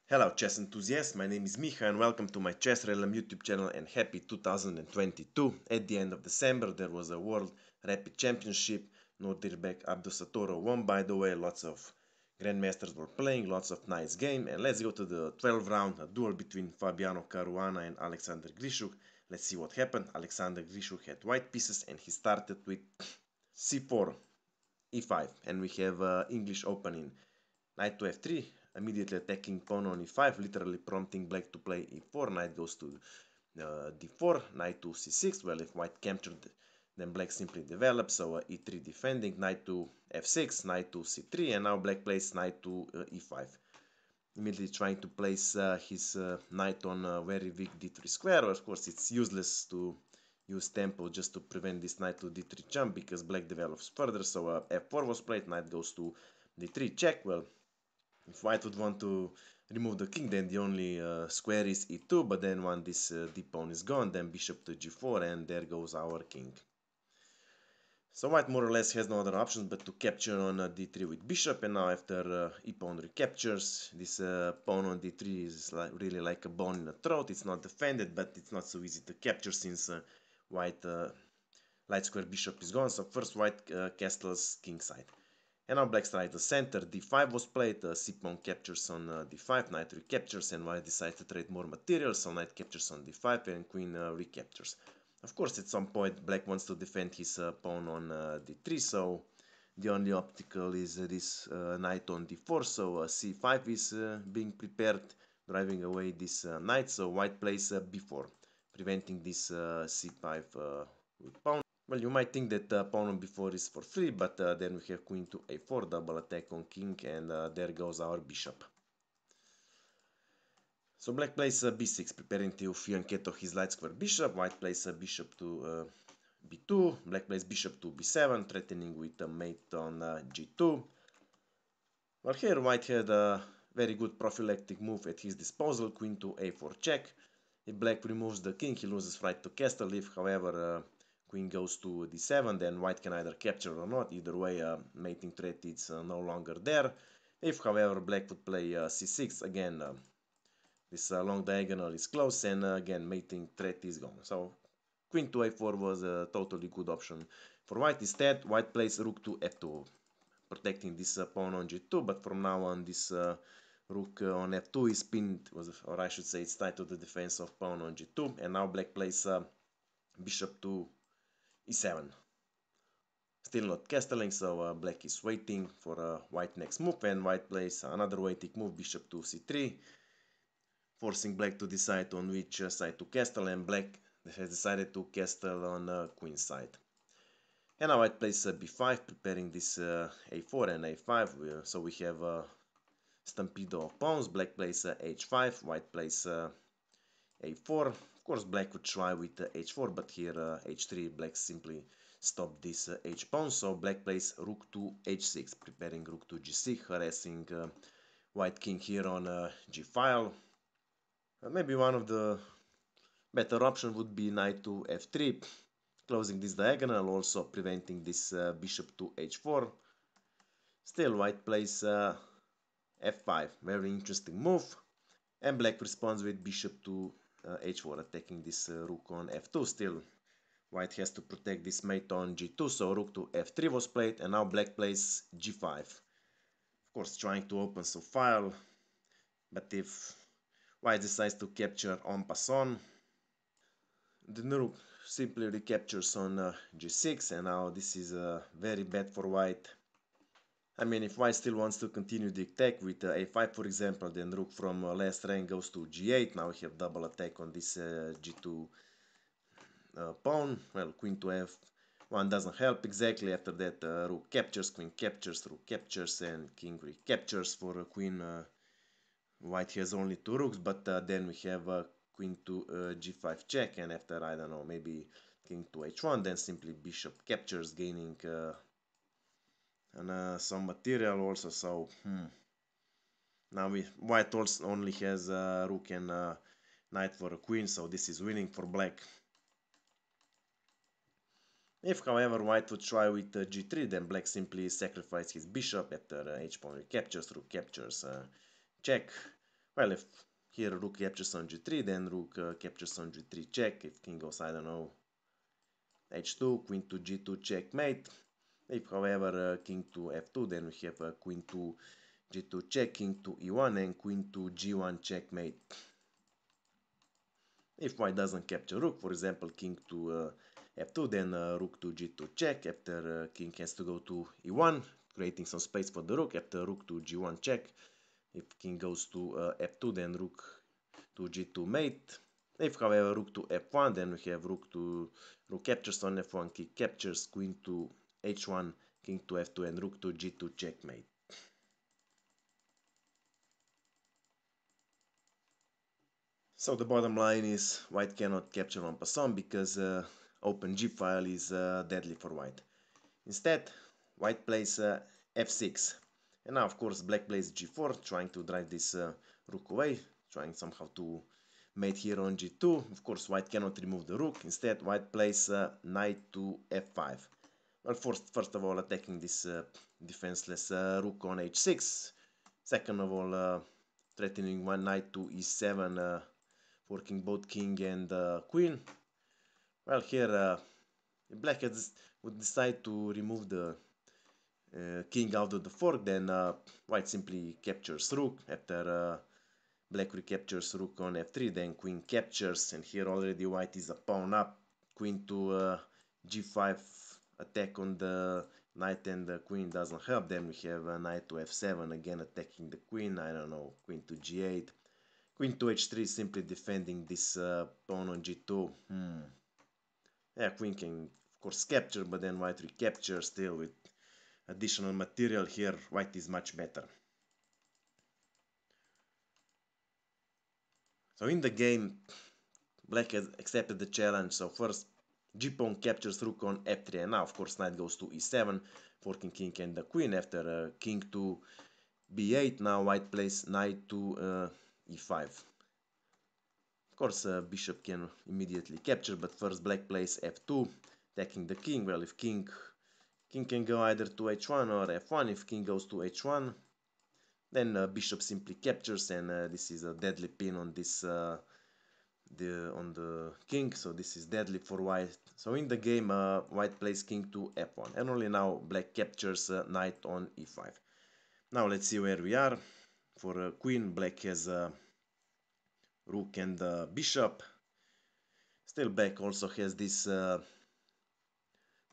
Hello chess enthusiasts, my name is Miha and welcome to my Chess Realm YouTube channel and happy 2022. At the end of December there was a World Rapid Championship. Nodirbek Abdusatoro won, by the way. Lots of grandmasters were playing, lots of nice game, and let's go to the 12th round, a duel between Fabiano Caruana and Alexander Grishuk. Let's see what happened. Alexander Grishuk had white pieces and he started with c4, e5, and we have English opening knight to f3, immediately attacking pawn on e5, literally prompting black to play e4. Knight goes to d4, knight to c6. Well, if white captured, then black simply develops, so e3 defending, knight to f6, knight to c3, and now black plays knight to e5. Immediately trying to place his knight on a very weak d3 square. Of course, it's useless to use tempo just to prevent this knight to d3 jump because black develops further, so f4 was played, knight goes to d3 check. Well, if white would want to remove the king, then the only square is e2, but then when this d-pawn is gone, then bishop to g4, and there goes our king. So white more or less has no other options but to capture on d3 with bishop, and now after e-pawn recaptures, this pawn on d3 is really like a bone in the throat. It's not defended, but it's not so easy to capture since white light square bishop is gone. So first white castles king side. And now black's tries the center, d5 was played, c-pawn captures on d5, knight recaptures, and white decides to trade more material, so knight captures on d5 and queen recaptures. Of course, at some point black wants to defend his pawn on d3, so the only obstacle is this knight on d4, so c5 is being prepared, driving away this knight, so white plays b4, preventing this c5 with pawn. Well, you might think that pawn on b4 is for free, but then we have queen to a4, double attack on king, and there goes our bishop. So black plays b6, preparing to fianchetto his light square bishop. White plays bishop to b2. Black plays bishop to b7, threatening with a mate on g2. Well, here white had a very good prophylactic move at his disposal, queen to a4 check. If black removes the king, he loses right to castle. If, however, queen goes to d7, then white can either capture or not. Either way, mating threat is no longer there. If, however, black would play c6, again, this long diagonal is close, and again, mating threat is gone. So queen to a4 was a totally good option for white. Instead, white plays rook to f2, protecting this pawn on g2, but from now on, this rook on f2 is pinned, or I should say it's tied to the defense of pawn on g2, and now black plays bishop to e7. Still not castling, so black is waiting for white next move, and white plays another waiting move, bishop to c3, forcing black to decide on which side to castle, and black has decided to castle on queen side. And now white plays b5, preparing this a4 and a5, so we have stampedo of pawns. Black plays h5, white plays a4. Of course, black would try with h4, but here h3, black simply stopped this h pawn, so black plays rook to h6, preparing rook to g6, harassing white king here on g file. Maybe one of the better option would be knight to f3, closing this diagonal, also preventing this bishop to h4. Still, white plays f5, very interesting move, and black responds with bishop to h4, attacking this rook on f2. Still, white has to protect this mate on g2, so rook to f3 was played, and now black plays g5. Of course, trying to open some file, but if white decides to capture en passant, the rook simply recaptures on g6, and now this is very bad for white. I mean, if white still wants to continue the attack with a5, for example, then rook from last rank goes to g8. Now we have double attack on this g2 pawn. Well, queen to f1 doesn't help exactly. After that, rook captures, queen captures, rook captures, and king recaptures for queen. White has only two rooks, but then we have queen to g5 check, and after, I don't know, maybe king to h1, then simply bishop captures, gaining and some material also. So now white also only has rook and knight for a queen, so this is winning for black. If, however, white would try with g3, then black simply sacrifices his bishop after h pawn recaptures, rook captures, check. Well, if here rook captures on g3, then rook captures on g3 check. If king goes, I don't know, h2, queen to g2 checkmate. If, however, king to f2, then we have queen to g2 check, king to e1, and queen to g1 checkmate. If white doesn't capture rook, for example, king to f2, then rook to g2 check. After king has to go to e1, creating some space for the rook. After rook to g1 check. If king goes to f2, then rook to g2 mate. If, however, rook to f1, then we have rook captures on f1, king captures, queen to h1, king to f2, and rook to g2 checkmate. So the bottom line is white cannot capture en passant because open g file is deadly for white. Instead, white plays f6. And now, of course, black plays g4, trying to drive this rook away, trying somehow to mate here on g2. Of course, white cannot remove the rook. Instead, white plays knight to f5. Well, first of all, attacking this defenseless rook on h6. Second of all, threatening one knight to e7, forking both king and queen. Well, here black would decide to remove the king out of the fork, then white simply captures rook. After black recaptures rook on f3, then queen captures, and here already white is a pawn up. Queen to g5 attack on the knight, and the queen doesn't help. Then we have knight to f7, again attacking the queen. I don't know, queen to g8. Queen to h3, simply defending this pawn on g2. Yeah, queen can of course capture, but then white recaptures still with additional material. Here white is much better. So in the game, black has accepted the challenge. So first g-pawn captures rook on f3, and now of course knight goes to e7, forking king and the queen. After king to b8, now white plays knight to e5. Of course, bishop can immediately capture, but first black plays f2, attacking the king. Well, if king can go either to h1 or f1. If king goes to h1, then bishop simply captures, and this is a deadly pin on this on the king. So this is deadly for white. So in the game, white plays king to f1, and only now black captures knight on e5. Now let's see where we are. For queen, black has rook and bishop. Still, black also has this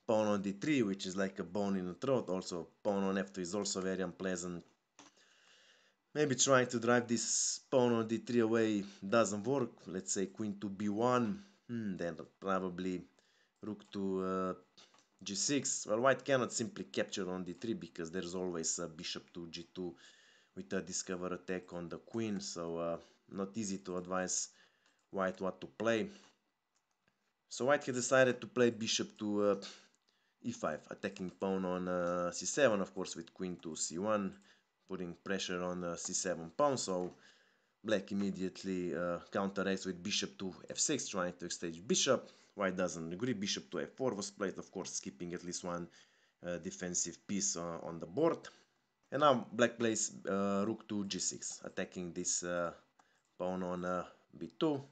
pawn on d3, which is like a bone in the throat. Also, pawn on f2 is also very unpleasant. Maybe trying to drive this pawn on d3 away doesn't work. Let's say queen to b1, then probably rook to g6. Well, white cannot simply capture on d3 because there's always a bishop to g2 with a discover attack on the queen. So not easy to advise white what to play. So white has decided to play bishop to e5, attacking pawn on c7, of course, with queen to c1, putting pressure on c7 pawn. So black immediately counteracts with bishop to f6, trying to exchange bishop. White doesn't agree. Bishop to f4 was played, of course, skipping at least one defensive piece on the board. And now black plays rook to g6, attacking this pawn on b2.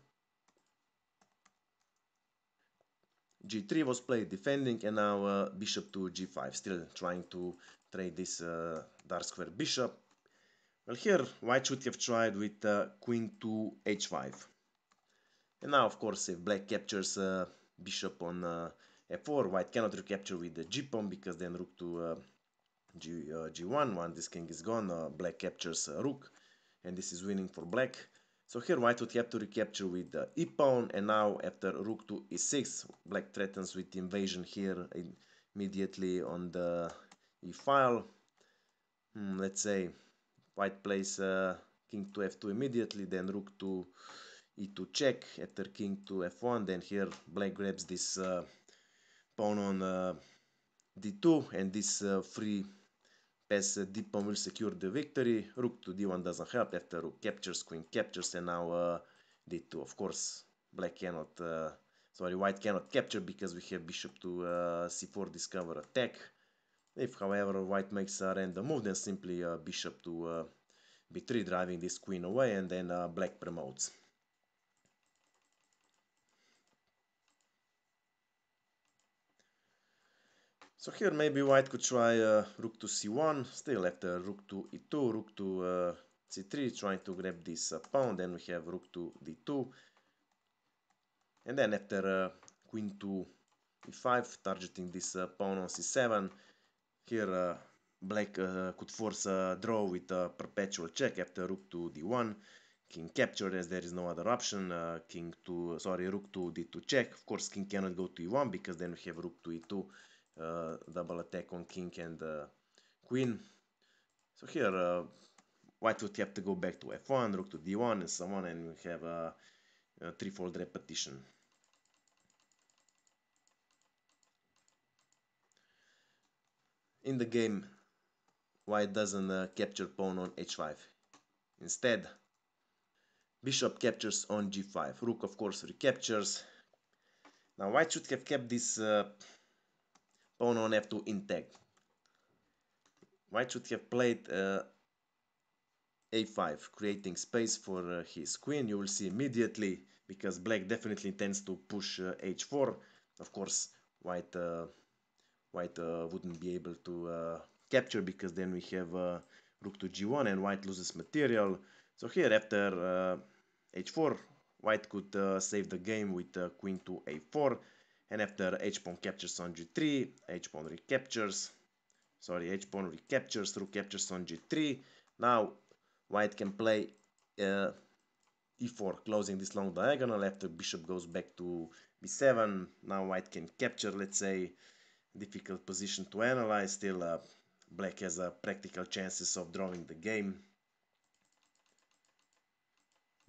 g3 was played defending, and now bishop to g5, still trying to trade this dark square bishop. Well, here white should have tried with queen to h5. And now, of course, if black captures bishop on f4, white cannot recapture with the g-pawn, because then rook to g1, once this king is gone, black captures rook, and this is winning for black. So here white would have to recapture with the e-pawn, and now after rook to e6, black threatens with invasion here immediately on the e-file. Let's say white plays king to f2 immediately, then rook to e2 check, after king to f1, then here black grabs this pawn on d2, and this free pass d-pawn will secure the victory. Rook to d1 doesn't help. After rook captures, queen captures, and now d2. Of course, black cannot, white cannot capture because we have bishop to c4 discover attack. If, however, white makes a random move, then simply bishop to b3, driving this queen away, and then black promotes. So here maybe white could try rook to c1, still after rook to e2, rook to c3, trying to grab this pawn, then we have rook to d2, and then after queen to e5, targeting this pawn on c7, here black could force a draw with a perpetual check after rook to d1, king captured as there is no other option, rook to d2 check. Of course king cannot go to e1 because then we have rook to e2, double attack on king and queen. So here white would have to go back to f1, rook to d1 and so on, and we have a threefold repetition. In the game, white doesn't capture pawn on h5. Instead, bishop captures on g5. Rook, of course, recaptures. Now, white should have kept this pawn on f2 intact. White should have played a5, creating space for his queen. You will see immediately, because black definitely intends to push h4. Of course, white wouldn't be able to capture, because then we have rook to g1 and white loses material. So here after h4, white could save the game with queen to a4, and after h-pawn captures on g3, h-pawn recaptures, h-pawn recaptures, rook captures on g3. Now white can play e4, closing this long diagonal. After bishop goes back to b7, now white can capture, let's say, difficult position to analyze. Still black has practical chances of drawing the game,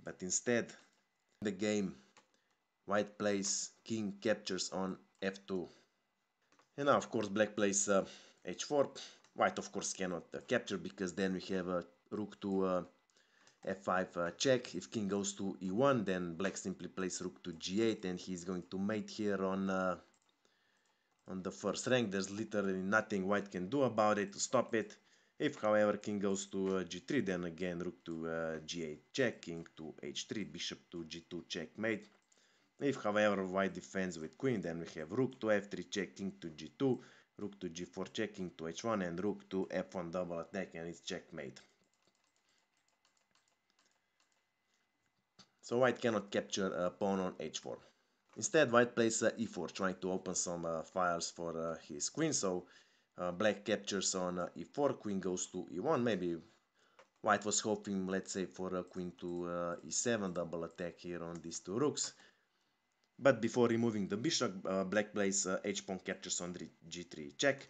but instead in the game white plays king captures on f2, and now of course black plays h4. White of course cannot capture, because then we have rook to f5 check. If king goes to e1, then black simply plays rook to g8, and he's going to mate here on the first rank. There's literally nothing white can do about it to stop it. If however king goes to g3, then again rook to g8 check, king to h3, bishop to g2 checkmate. If however white defends with queen, then we have rook to f3 check, king to g2, rook to g4 check, king to h1, and rook to f1 double attack, and it's checkmate. So white cannot capture a pawn on h4. Instead, white plays e4, trying to open some files for his queen. So black captures on e4, queen goes to e1. Maybe white was hoping, let's say, for a queen to e7, double attack here on these two rooks. But before removing the bishop, black plays h-pawn captures on g3 check,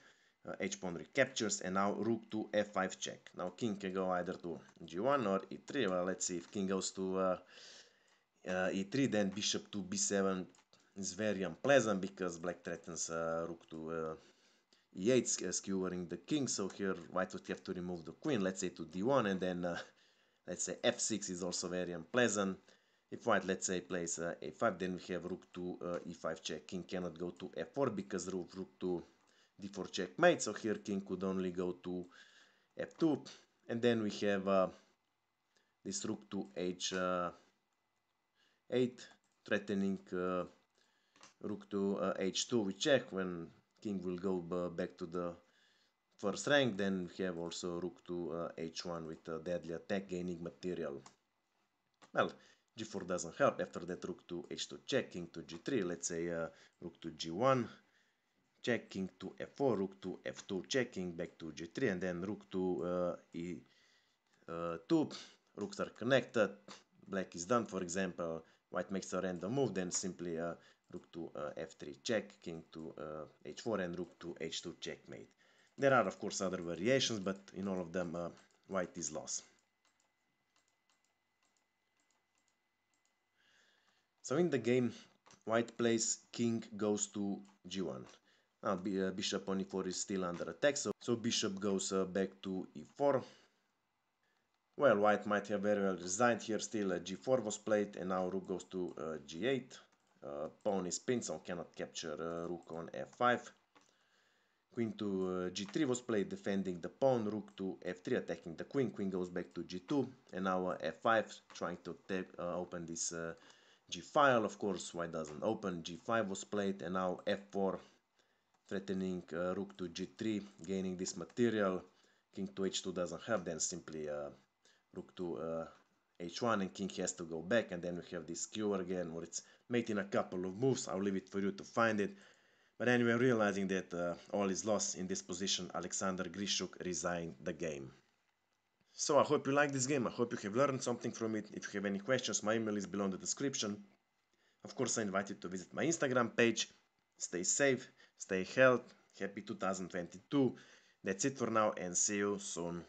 h-pawn recaptures, and now rook to f5 check. Now king can go either to g1 or e3. Well, let's see. If king goes to e3, then bishop to b7 is very unpleasant, because black threatens rook to e8, skewering the king. So here white would have to remove the queen, let's say to d1, and then let's say f6 is also very unpleasant. If white, let's say, plays a5, then we have rook to e5 check. King cannot go to f4 because rook to d4 checkmate. So here king could only go to f2, and then we have this rook to h8, threatening rook to h2 we check. When king will go back to the first rank, then we have also rook to h1 with a deadly attack, gaining material. Well, g4 doesn't help. After that, rook to h2 check, king to g3, let's say rook to g1 check, king to f4, rook to f2 check, king back to g3, and then rook to e2. Rooks are connected, black is done. For example, white makes a random move, then simply rook to f3 check, king to h4, and rook to h2 checkmate. There are of course other variations, but in all of them white is lost. So in the game, white plays king goes to g1. Now bishop on e4 is still under attack, so bishop goes back to e4. Well, white might have very well resigned here. Still g4 was played, and now rook goes to g8. Pawn is pinned, so cannot capture rook on f5. Queen to g3 was played, defending the pawn. Rook to f3, attacking the queen. Queen goes back to g2, and now f5, trying to open this g file. Of course, why doesn't open? g5 was played, and now f4, threatening rook to g3, gaining this material. King to h2 doesn't have, then simply rook to h1, and king has to go back, and then we have this skewer again, where it's made in a couple of moves. I'll leave it for you to find it. But anyway, realizing that all is lost in this position, Alexander Grischuk resigned the game. So I hope you like this game. I hope you have learned something from it. If you have any questions, my email is below in the description. Of course, I invite you to visit my Instagram page. Stay safe, stay healthy, happy 2022. That's it for now, and see you soon.